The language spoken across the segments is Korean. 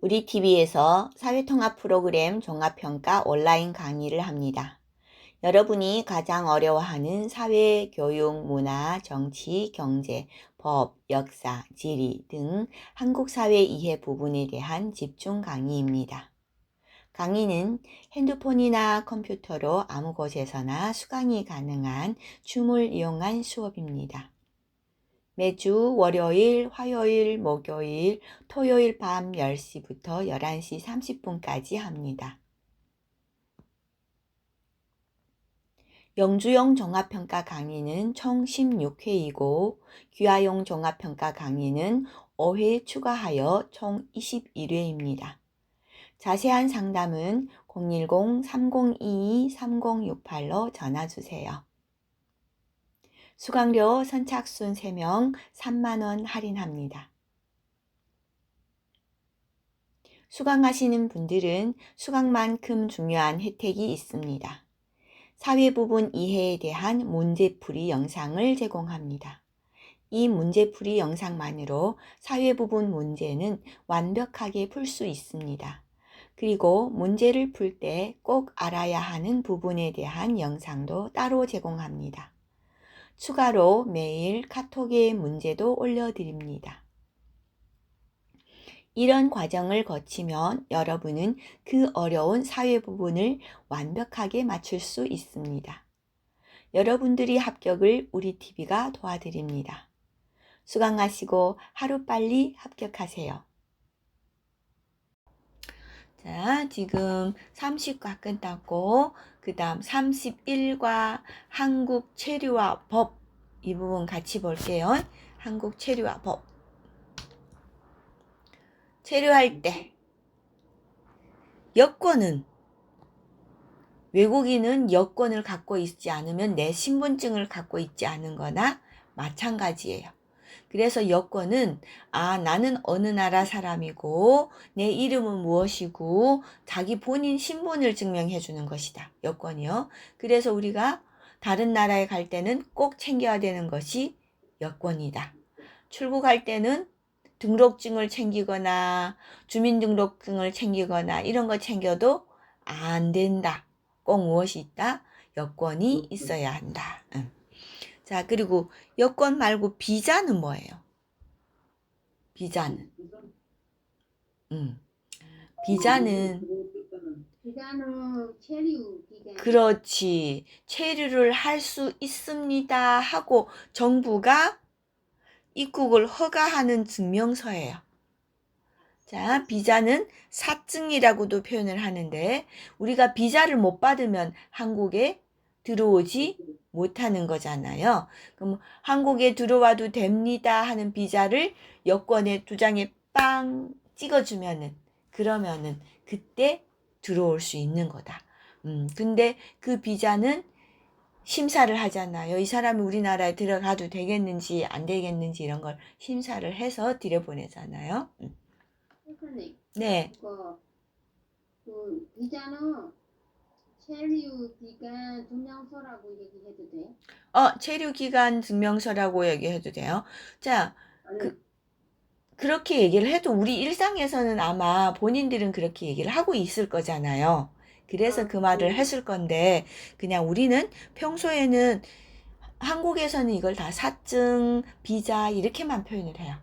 우리 TV에서 사회통합 프로그램 종합평가 온라인 강의를 합니다. 여러분이 가장 어려워하는 사회, 교육, 문화, 정치, 경제, 법, 역사, 지리 등 한국 사회 이해 부분에 대한 집중 강의입니다. 강의는 핸드폰이나 컴퓨터로 아무 곳에서나 수강이 가능한 줌을 이용한 수업입니다. 매주 월요일, 화요일, 목요일, 토요일 밤 10시부터 11시 30분까지 합니다. 영주용 종합평가 강의는 총 16회이고 귀화용 종합평가 강의는 5회 추가하여 총 21회입니다. 자세한 상담은 010-3022-3068로 전화주세요. 수강료 선착순 3명 3만원 할인합니다. 수강하시는 분들은 수강만큼 중요한 혜택이 있습니다. 사회 부분 이해에 대한 문제풀이 영상을 제공합니다. 이 문제풀이 영상만으로 사회 부분 문제는 완벽하게 풀 수 있습니다. 그리고 문제를 풀 때 꼭 알아야 하는 부분에 대한 영상도 따로 제공합니다. 추가로 매일 카톡에 문제도 올려드립니다. 이런 과정을 거치면 여러분은 그 어려운 사회 부분을 완벽하게 맞출 수 있습니다. 여러분들이 합격을 우리 TV가 도와드립니다. 수강하시고 하루빨리 합격하세요. 자, 지금 30과 끝났고 그 다음 31과 한국 체류와 법 이 부분 같이 볼게요. 한국 체류와 법. 체류할 때 여권은 외국인은 여권을 갖고 있지 않으면 내 신분증을 갖고 있지 않은 거나 마찬가지예요. 그래서 여권은 나는 어느 나라 사람이고 내 이름은 무엇이고 자기 본인 신분을 증명해 주는 것이다. 여권이요. 그래서 우리가 다른 나라에 갈 때는 꼭 챙겨야 되는 것이 여권이다. 출국할 때는 등록증을 챙기거나 주민등록증을 챙기거나 이런 거 챙겨도 안 된다. 꼭 무엇이 있다? 여권이 있어야 한다. 자, 그리고 여권 말고 비자는 뭐예요? 비자는 비자는 체류 기간. 그렇지. 체류를 할 수 있습니다 하고 정부가 입국을 허가하는 증명서예요. 자, 비자는 사증이라고도 표현을 하는데 우리가 비자를 못 받으면 한국에 들어오지 못하는 거잖아요. 그럼 한국에 들어와도 됩니다 하는 비자를 여권에 2장에 빵 찍어주면은 그러면은 그때 들어올 수 있는 거다. 근데 그 비자는 심사를 하잖아요. 이 사람이 우리나라에 들어가도 되겠는지 안 되겠는지 이런 걸 심사를 해서 들여보내잖아요. 선생님, 네. 그 비자는 체류 기간 증명서라고 얘기해도 돼? 체류기간 증명서라고 얘기해도 돼요. 자, 그렇게 얘기를 해도 우리 일상에서는 아마 본인들은 그렇게 얘기를 하고 있을 거잖아요. 그래서 그 말을 했을 건데, 그냥 우리는 평소에는 한국에서는 이걸 다 사증, 비자 이렇게만 표현을 해요.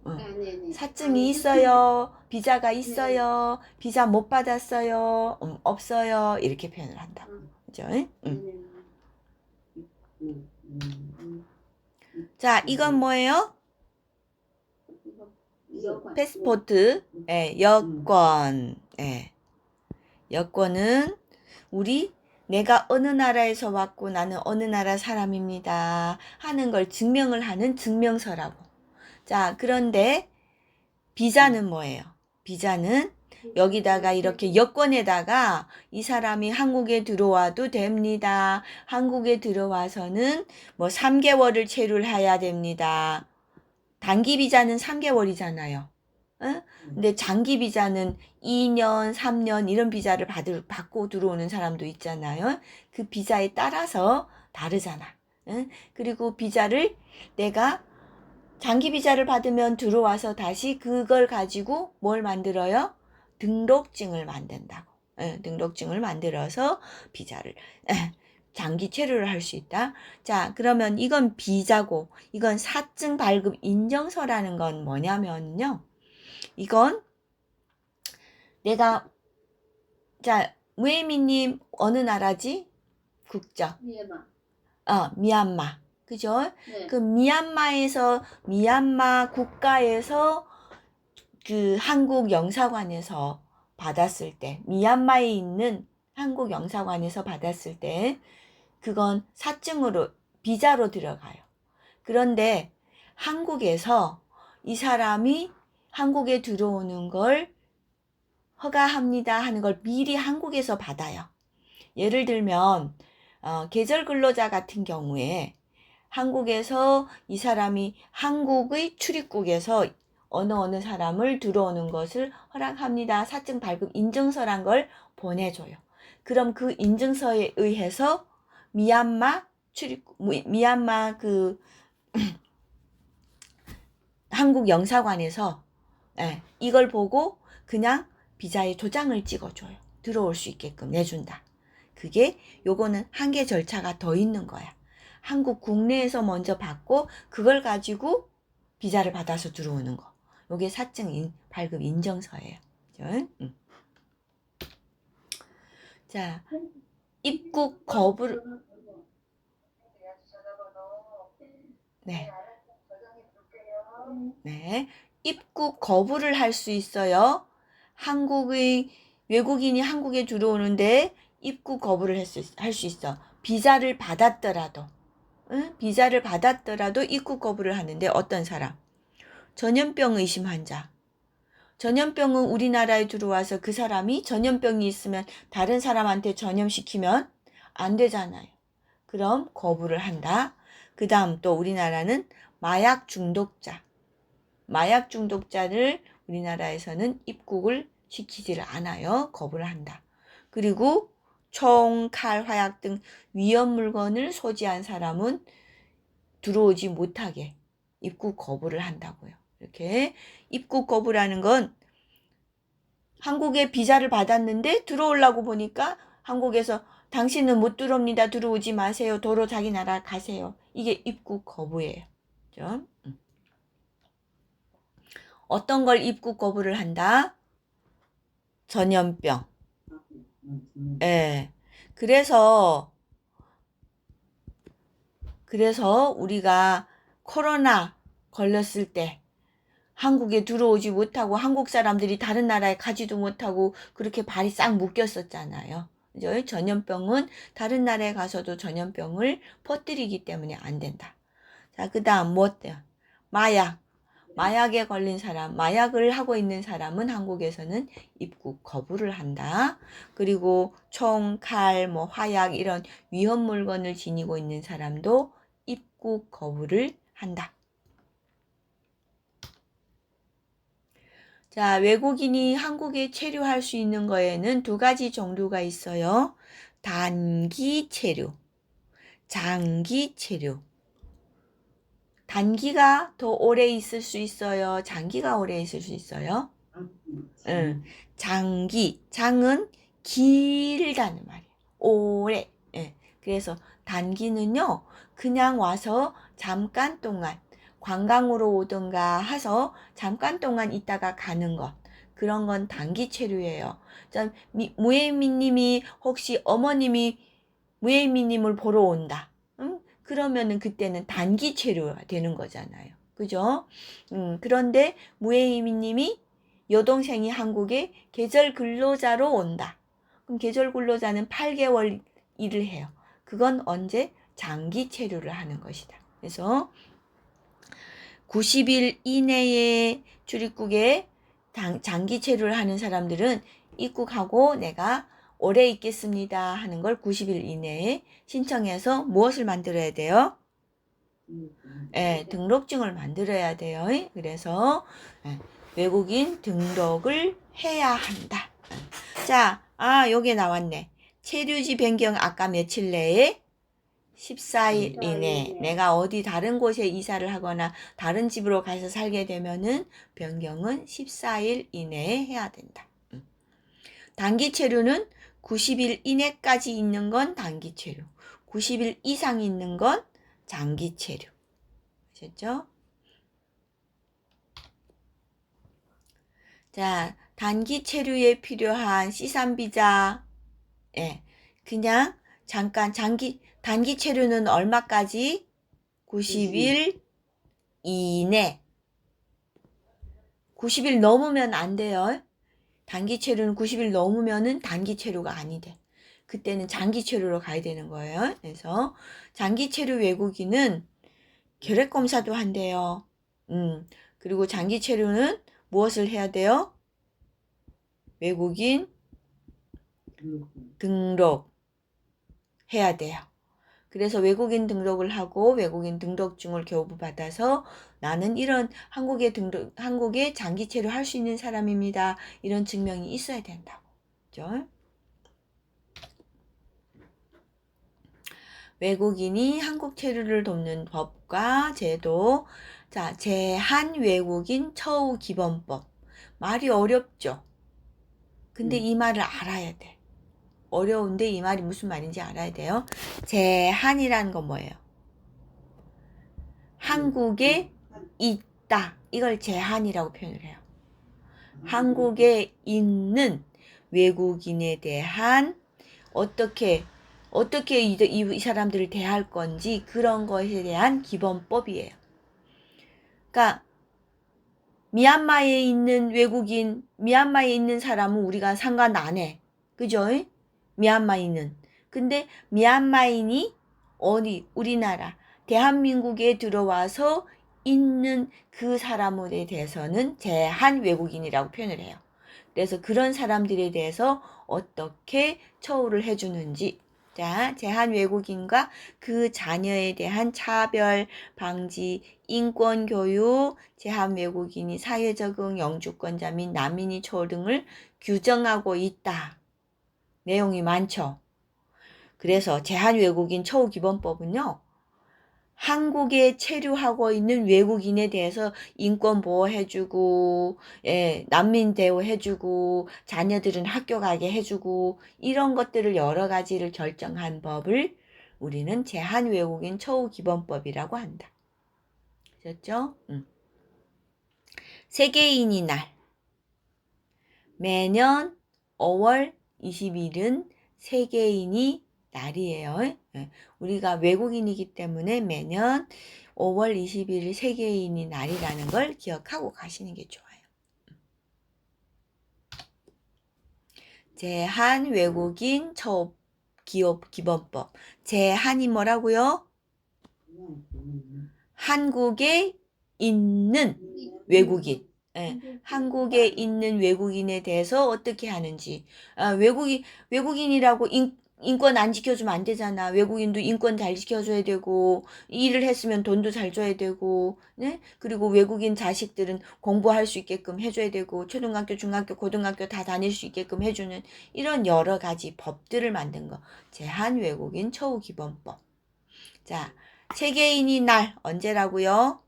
네네. 사증이 있어요, 비자가 있어요, 비자 못 받았어요, 없어요 이렇게 표현을 한다. 그죠? 자, 이건 뭐예요? 패스포트, 여권. 여권은 내가 어느 나라에서 왔고 나는 어느 나라 사람입니다 하는 걸 증명을 하는 증명서라고. 자, 그런데 비자는 뭐예요? 비자는 여기다가 이렇게 여권에다가 이 사람이 한국에 들어와도 됩니다. 한국에 들어와서는 뭐 3개월을 체류를 해야 됩니다. 단기 비자는 3개월이잖아요. 근데 장기 비자는 2년, 3년 이런 비자를 받고 들어오는 사람도 있잖아요. 그 비자에 따라서 다르잖아. 그리고 비자를 내가 장기 비자를 받으면 들어와서 다시 그걸 가지고 뭘 만들어요? 등록증을 만든다고. 등록증을 만들어서 비자를 장기 체류를 할 수 있다. 자, 그러면 이건 비자고 이건 사증 발급 인정서라는 건 뭐냐면요. 이건 내가 자, 무에미님 어느 나라지? 국적. 미얀마. 그죠? 네. 그 미얀마 국가에서 그 한국 영사관에서 받았을 때, 미얀마에 있는 한국 영사관에서 받았을 때, 그건 사증으로, 비자로 들어가요. 그런데 한국에서 이 사람이 한국에 들어오는 걸 허가합니다 하는 걸 미리 한국에서 받아요. 예를 들면, 계절 근로자 같은 경우에 한국에서 이 사람이 한국의 출입국에서 어느 사람을 들어오는 것을 허락합니다. 사증 발급 인증서란 걸 보내줘요. 그럼 그 인증서에 의해서 미얀마 그 한국 영사관에서 이걸 보고 그냥 비자에 도장을 찍어줘요. 들어올 수 있게끔 내준다. 그게 요거는 한계 절차가 더 있는 거야. 한국 국내에서 먼저 받고 그걸 가지고 비자를 받아서 들어오는 거. 요게 사증 발급 인정서예요. 그죠? 자, 입국 거부를 네. 입국 거부를 할 수 있어요. 외국인이 한국에 들어오는데 입국 거부를 할 수 있어. 비자를 받았더라도. 비자를 받았더라도 입국 거부를 하는데 어떤 사람? 전염병 의심 환자. 전염병은 우리나라에 들어와서 그 사람이 전염병이 있으면 다른 사람한테 전염시키면 안 되잖아요. 그럼 거부를 한다. 그 다음 또 우리나라는 마약 중독자를 우리나라에서는 입국을 시키지를 않아요. 거부를 한다. 그리고 총, 칼, 화약 등 위험 물건을 소지한 사람은 들어오지 못하게 입국 거부를 한다고요. 이렇게 입국 거부라는 건 한국에 비자를 받았는데 들어오려고 보니까 한국에서 당신은 못 들어옵니다. 들어오지 마세요. 도로 자기 나라 가세요. 이게 입국 거부예요. 그렇죠? 어떤 걸 입국 거부를 한다? 전염병. 예. 그래서 우리가 코로나 걸렸을 때 한국에 들어오지 못하고 한국 사람들이 다른 나라에 가지도 못하고 그렇게 발이 싹 묶였었잖아요. 그죠? 전염병은 다른 나라에 가서도 전염병을 퍼뜨리기 때문에 안 된다. 자, 그 다음 뭐 어때요? 마약에 걸린 사람, 마약을 하고 있는 사람은 한국에서는 입국 거부를 한다. 그리고 총, 칼, 화약 이런 위험 물건을 지니고 있는 사람도 입국 거부를 한다. 자, 외국인이 한국에 체류할 수 있는 거에는 두 가지 종류가 있어요. 단기 체류, 장기 체류. 단기가 더 오래 있을 수 있어요. 장기가 오래 있을 수 있어요. 장은 길다는 말이에요. 오래. 그래서 단기는요, 그냥 와서 잠깐 동안 관광으로 오든가 해서 잠깐 동안 있다가 가는 것. 그런 건 단기 체류예요. 무예미님이 혹시 어머님이 무예미님을 보러 온다. 그러면은 그때는 단기 체류가 되는 거잖아요. 그죠? 그런데 무예미님이 여동생이 한국에 계절 근로자로 온다. 그럼 계절 근로자는 8개월 일을 해요. 그건 언제? 장기 체류를 하는 것이다. 그래서 90일 이내에 출입국에 장기 체류를 하는 사람들은 입국하고 내가 오래 있겠습니다 하는 걸 90일 이내에 신청해서 무엇을 만들어야 돼요? 등록증을 만들어야 돼요. 그래서 외국인 등록을 해야 한다. 자, 여기 나왔네. 체류지 변경 아까 며칠 내에 14일 이내 이내. 내가 어디 다른 곳에 이사를 하거나 다른 집으로 가서 살게 되면은 변경은 14일 이내에 해야 된다. 단기 체류는 90일 이내까지 있는 건 단기 체류, 90일 이상 있는 건 장기 체류. 아셨죠? 자, 단기 체류에 필요한 C3 비자. 예. 그냥 잠깐 단기 체류는 얼마까지? 90일 이내. 90일 넘으면 안 돼요. 단기 체류는 90일 넘으면은 단기 체류가 아니돼. 그때는 장기 체류로 가야 되는 거예요. 그래서 장기 체류 외국인은 결핵 검사도 한대요. 그리고 장기 체류는 무엇을 해야 돼요? 외국인 등록 해야 돼요. 그래서 외국인 등록을 하고 외국인 등록증을 교부받아서 나는 이런 한국에 장기 체류할 수 있는 사람입니다. 이런 증명이 있어야 된다고. 그죠? 외국인이 한국 체류를 돕는 법과 제도. 자, 제한 외국인 처우 기본법. 말이 어렵죠? 근데 이 말을 알아야 돼. 어려운데 이 말이 무슨 말인지 알아야 돼요. 제한이란 건 뭐예요? 한국에 있다. 이걸 제한이라고 표현을 해요. 한국에 있는 외국인에 대한 어떻게 이 사람들을 대할 건지 그런 것에 대한 기본법이에요. 그러니까 미얀마에 있는 외국인, 미얀마에 있는 사람은 우리가 상관 안 해. 그죠? 미얀마에 있는. 근데 미얀마인이 우리나라, 대한민국에 들어와서 있는 그 사람에 대해서는 제한 외국인이라고 표현을 해요. 그래서 그런 사람들에 대해서 어떻게 처우를 해주는지. 자, 제한 외국인과 그 자녀에 대한 차별 방지, 인권 교육, 제한 외국인이 사회 적응, 영주권자 및 난민이 처우 등을 규정하고 있다. 내용이 많죠. 그래서 제한 외국인 처우 기본법은요. 한국에 체류하고 있는 외국인에 대해서 인권 보호해주고, 난민 대우해주고, 자녀들은 학교 가게 해주고, 이런 것들을 여러 가지를 결정한 법을 우리는 제한 외국인 처우 기본법이라고 한다. 아셨죠? 세계인이 날. 매년 5월 20일은 세계인이 날이에요. 우리가 외국인이기 때문에 매년 5월 20일 세계인이 날이라는 걸 기억하고 가시는 게 좋아요. 제한 외국인 처우 기본법. 제한이 뭐라고요? 한국에 있는 외국인. 한국에 있는 외국인에 대해서 어떻게 하는지. 외국인이라고 인권 안 지켜주면 안 되잖아. 외국인도 인권 잘 지켜줘야 되고, 일을 했으면 돈도 잘 줘야 되고, 네? 그리고 외국인 자식들은 공부할 수 있게끔 해줘야 되고, 초등학교, 중학교, 고등학교 다 다닐 수 있게끔 해주는 이런 여러 가지 법들을 만든 거. 제한 외국인 처우 기본법. 자, 세계인이 날 언제라고요?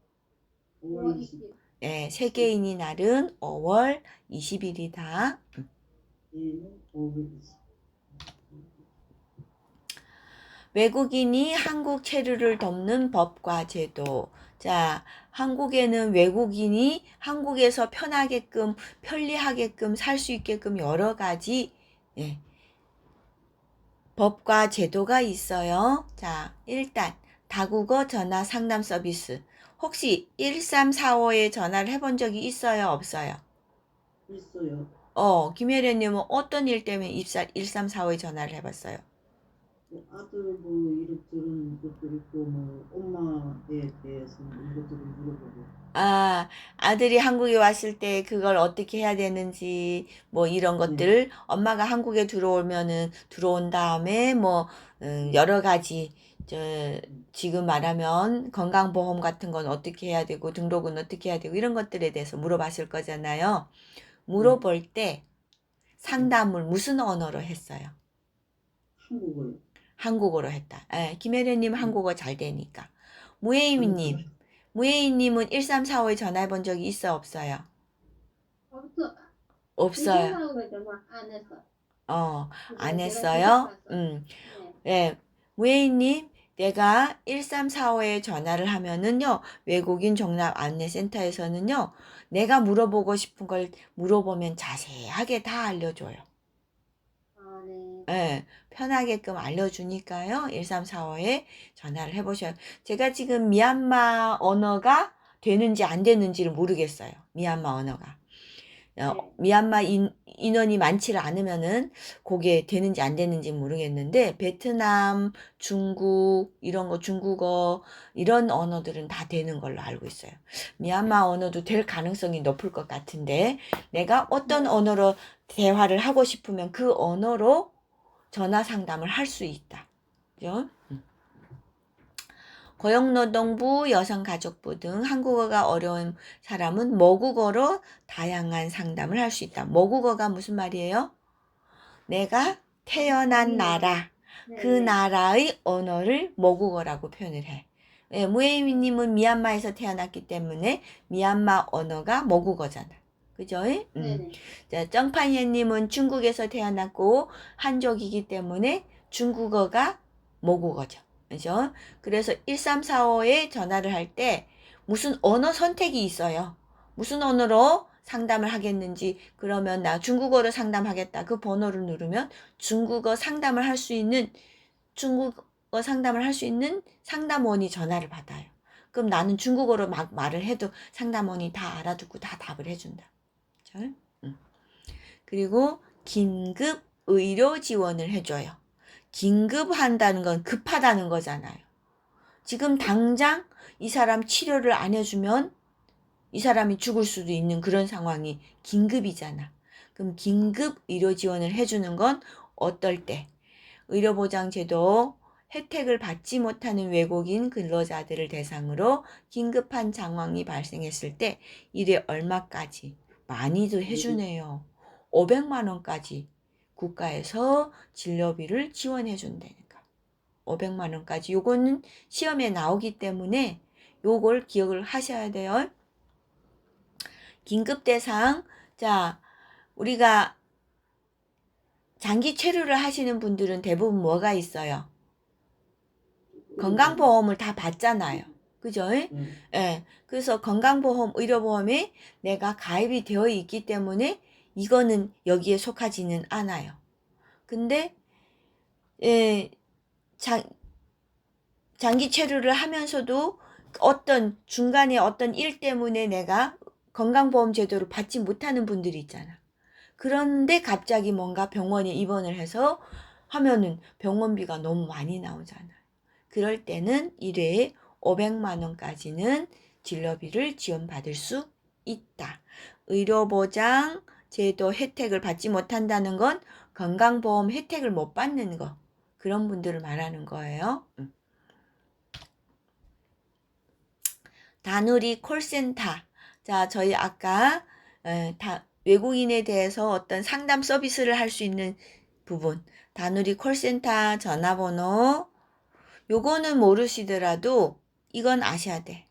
5월 20일. 네, 세계인이 날은 5월 20일이다. 외국인이 한국 체류를 돕는 법과 제도. 자, 한국에는 외국인이 한국에서 편리하게끔 살 수 있게끔 여러 가지 법과 제도가 있어요. 자, 일단 다국어 전화 상담 서비스. 혹시 1345에 전화를 해본 적이 있어요? 없어요? 있어요. 김혜련님은 어떤 일 때문에 1345에 전화를 해봤어요? 아들 뭐 이렇저런 것들 있고 뭐 엄마에 대해서 이것저것 물어보고. 아들이 한국에 왔을 때 그걸 어떻게 해야 되는지, 뭐 이런 것들, 엄마가 한국에 들어온 다음에 뭐, 여러 가지, 지금 말하면 건강보험 같은 건 어떻게 해야 되고, 등록은 어떻게 해야 되고, 이런 것들에 대해서 물어봤을 거잖아요. 물어볼 때 상담을 무슨 언어로 했어요? 한국어요. 한국어로 했다. 김혜련님 한국어 잘 되니까. 무예임님. 무예임님은 1345에 전화해 본 적이 있어 없어요? 없어. 없어요. 일상하고 정말 안 했어. 안 제가 했어요? 네. 예. 무예인님, 내가 1345에 전화를 하면은요, 외국인 종납 안내센터에서는요, 내가 물어보고 싶은 걸 물어보면 자세하게 다 알려줘요. 아, 네. 예, 편하게끔 알려주니까요, 1345에 전화를 해보셔요. 제가 지금 미얀마 언어가 되는지 안 되는지를 모르겠어요. 미얀마 언어가. 미얀마 인원이 많지를 않으면은 그게 되는지 안 되는지 모르겠는데 베트남, 중국 이런 거 중국어 이런 언어들은 다 되는 걸로 알고 있어요. 미얀마 언어도 될 가능성이 높을 것 같은데 내가 어떤 언어로 대화를 하고 싶으면 그 언어로 전화 상담을 할 수 있다. 그죠? 고용노동부, 여성가족부 등 한국어가 어려운 사람은 모국어로 다양한 상담을 할 수 있다. 모국어가 무슨 말이에요? 내가 태어난 나라, 그 나라의 언어를 모국어라고 표현을 해. 무에이미님은 미얀마에서 태어났기 때문에 미얀마 언어가 모국어잖아. 그죠? 네네. 자, 정판예님은 중국에서 태어났고 한족이기 때문에 중국어가 모국어죠. 그죠? 그래서 1345에 전화를 할 때 무슨 언어 선택이 있어요. 무슨 언어로 상담을 하겠는지 그러면 나 중국어로 상담하겠다. 그 번호를 누르면 중국어 상담을 할 수 있는 상담원이 전화를 받아요. 그럼 나는 중국어로 막 말을 해도 상담원이 다 알아듣고 다 답을 해준다. 그렇죠? 그리고 긴급 의료 지원을 해줘요. 긴급한다는 건 급하다는 거잖아요. 지금 당장 이 사람 치료를 안 해주면 이 사람이 죽을 수도 있는 그런 상황이 긴급이잖아. 그럼 긴급 의료 지원을 해주는 건 어떨 때? 의료보장제도 혜택을 받지 못하는 외국인 근로자들을 대상으로 긴급한 상황이 발생했을 때 일에 얼마까지 많이도 해주네요. 500만 원까지 국가에서 진료비를 지원해 준다니까. 500만 원까지. 요거는 시험에 나오기 때문에 요걸 기억을 하셔야 돼요. 긴급 대상. 자, 우리가 장기 체류를 하시는 분들은 대부분 뭐가 있어요? 건강보험을 다 받잖아요. 그죠? 예. 그래서 건강보험, 의료보험에 내가 가입이 되어 있기 때문에 이거는 여기에 속하지는 않아요. 근데 예, 장기 체류를 하면서도 어떤 중간에 어떤 일 때문에 내가 건강보험 제도를 받지 못하는 분들이 있잖아. 그런데 갑자기 뭔가 병원에 입원을 해서 하면은 병원비가 너무 많이 나오잖아. 그럴 때는 1회에 500만 원까지는 진료비를 지원받을 수 있다. 의료보장 제도 혜택을 받지 못한다는 건 건강보험 혜택을 못 받는 거. 그런 분들을 말하는 거예요. 다누리 콜센터. 자, 저희 아까 외국인에 대해서 어떤 상담 서비스를 할 수 있는 부분. 다누리 콜센터 전화번호. 요거는 모르시더라도 이건 아셔야 돼.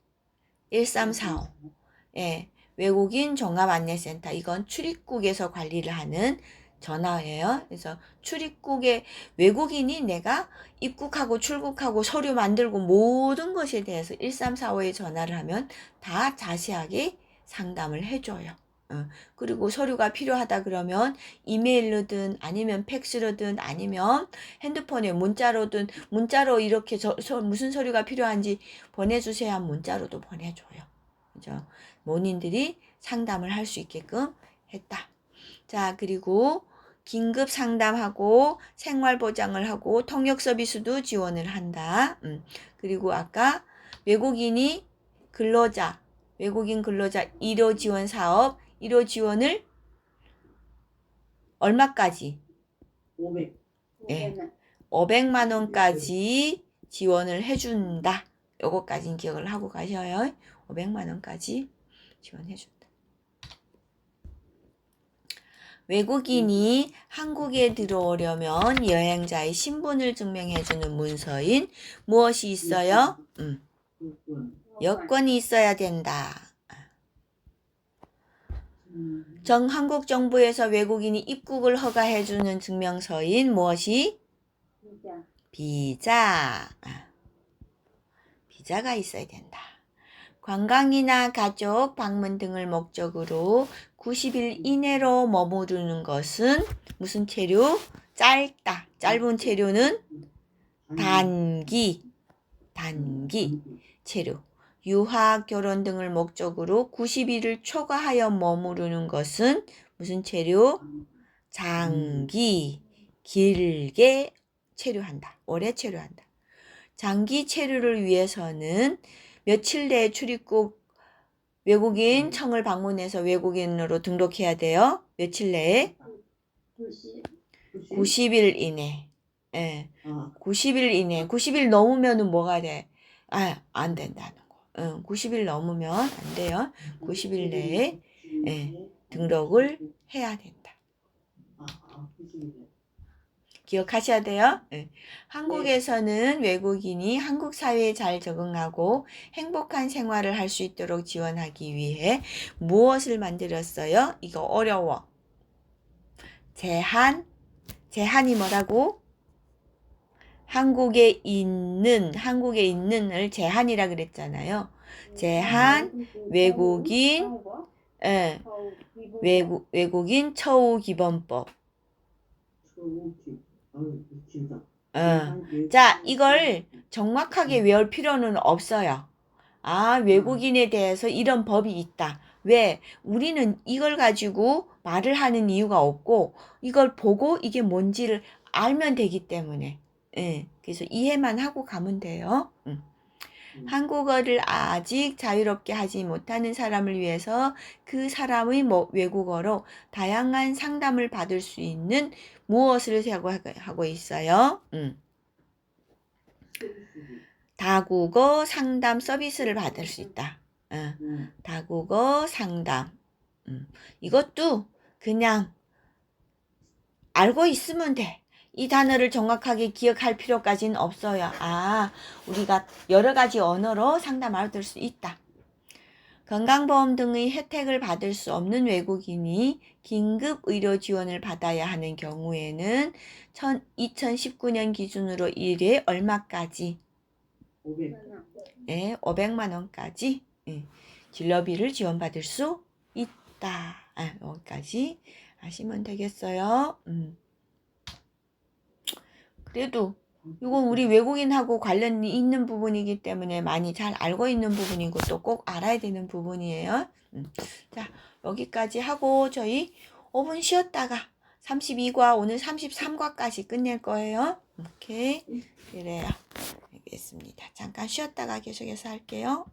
1345. 예. 외국인 종합안내센터. 이건 출입국에서 관리를 하는 전화예요. 그래서 출입국에 외국인이 내가 입국하고 출국하고 서류 만들고 모든 것에 대해서 1345에 전화를 하면 다 자세하게 상담을 해줘요. 그리고 서류가 필요하다 그러면 이메일로든 아니면 팩스로든 아니면 핸드폰에 문자로든 문자로 이렇게 무슨 서류가 필요한지 보내주세요 하면 문자로도 보내줘요. 그죠? 본인들이 상담을 할 수 있게끔 했다. 자, 그리고 긴급 상담하고 생활 보장을 하고 통역 서비스도 지원을 한다. 그리고 아까 외국인 근로자 1호 지원 사업 1호 지원을 얼마까지? 500. 예. 500만 원까지 지원을 해준다. 요거까지는 기억을 하고 가셔요. 500만 원까지 지원해준다. 외국인이 한국에 들어오려면 여행자의 신분을 증명해주는 문서인 무엇이 있어요? 여권. 여권이 있어야 된다. 한국 정부에서 외국인이 입국을 허가해주는 증명서인 무엇이? 비자. 비자. 비자가 있어야 된다. 관광이나 가족 방문 등을 목적으로 90일 이내로 머무르는 것은 무슨 체류? 짧다. 짧은 체류는 단기 체류. 유학, 결혼 등을 목적으로 90일을 초과하여 머무르는 것은 무슨 체류? 장기, 길게 체류한다. 오래 체류한다. 장기 체류를 위해서는 며칠 내에 출입국 외국인 청을 방문해서 외국인으로 등록해야 돼요. 며칠 내에? 90일 이내. 예. 90일 이내. 90일 넘으면은 뭐가 돼? 안 된다는 거. 90일 넘으면 안 돼요. 90일 내에 등록을 해야 된다. 90일. 기억하셔야 돼요. 한국에서는 외국인이 한국 사회에 잘 적응하고 행복한 생활을 할 수 있도록 지원하기 위해 무엇을 만들었어요? 이거 어려워. 제한이 뭐라고? 한국에 있는을 제한이라 그랬잖아요. 제한, 외국인, 외국인 처우 기본법. 자, 이걸 정확하게 외울 필요는 없어요. 외국인에 대해서 이런 법이 있다. 왜? 우리는 이걸 가지고 말을 하는 이유가 없고 이걸 보고 이게 뭔지를 알면 되기 때문에 그래서 이해만 하고 가면 돼요. 한국어를 아직 자유롭게 하지 못하는 사람을 위해서 그 사람의 외국어로 다양한 상담을 받을 수 있는 무엇을 하고 있어요? 다국어 상담 서비스를 받을 수 있다. 다국어 상담. 이것도 그냥 알고 있으면 돼. 이 단어를 정확하게 기억할 필요까지는 없어요. 우리가 여러 가지 언어로 상담받을 수 있다. 건강보험 등의 혜택을 받을 수 없는 외국인이 긴급 의료 지원을 받아야 하는 경우에는 2019년 기준으로 1회 얼마까지? 500만 원까지 진료비를 지원받을 수 있다. 여기까지 하시면 되겠어요. 그래도 이건 우리 외국인하고 관련이 있는 부분이기 때문에 많이 잘 알고 있는 부분이고 또 꼭 알아야 되는 부분이에요. 자, 여기까지 하고 저희 5분 쉬었다가 32과 오늘 33과까지 끝낼 거예요. 오케이. 그래요. 알겠습니다. 잠깐 쉬었다가 계속해서 할게요.